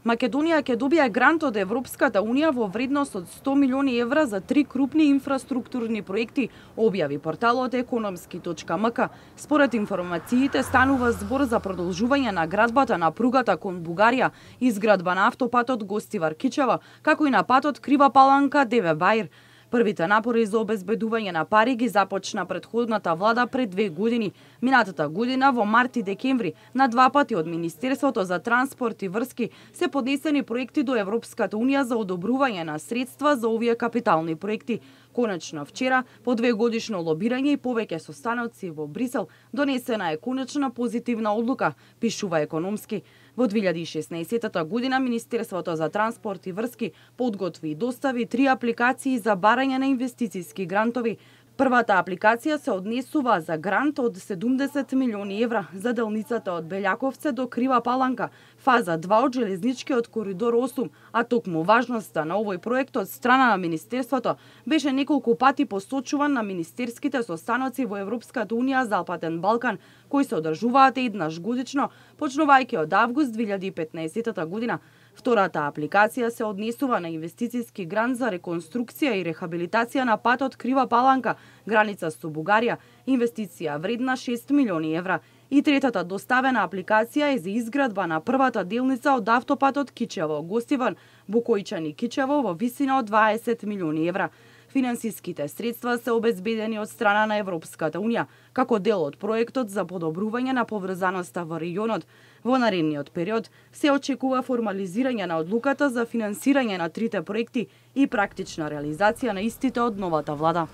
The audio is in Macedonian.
Македонија ќе добие грант од Европската Унија во вредност од 100 милиони евра за 3 крупни инфраструктурни проекти, објави порталот ekonomski.mk. Според информациите станува збор за продолжување на градбата на пругата кон Бугарија, изградба на автопатот Гостивар-Кичево, како и на патот Крива Паланка-Деве Баир. Првите напори за обезбедување на пари ги започна претходната влада пред 2 години. Минатата година во март и декември на 2 пати од Министерството за транспорт и врски се поднесени проекти до Европската Унија за одобрување на средства за овие капитални проекти. Конечно вчера, по 2-годишно лобирање и повеќе состаноци во Брисел, донесена е конечна позитивна одлука, пишува Економски. Во 2016 година Министерството за транспорт и врски подготви и достави 3 апликации за барање на инвестициски грантови. Првата апликација се однесува за грант од 70 милиони евра за делницата од Белјаковце до Крива Паланка, фаза 2 од железничкиот коридор 8, а токму важноста на овој проект од страна на Министерството беше неколку пати посочуван на министерските состаноци во Европската Унија Западен Балкан, кои се одржуваат еднаш годишно, почнувајќи од август 2015 година. Втората апликација се однесува на инвестициски грант за реконструкција и рехабилитација на патот Крива Паланка, граница со Бугарија, инвестиција вредна 6 милиони евра. И третата доставена апликација е за изградба на првата делница од автопатот Кичево-Гостивар, Букојчани-Кичево во висина од 20 милиони евра. Финансиските средства се обезбедени од страна на Европската Унија, како дел од проектот за подобрување на поврзаноста во регионот. Во наредниот период се очекува формализирање на одлуката за финансирање на трите проекти и практична реализација на истите од новата влада.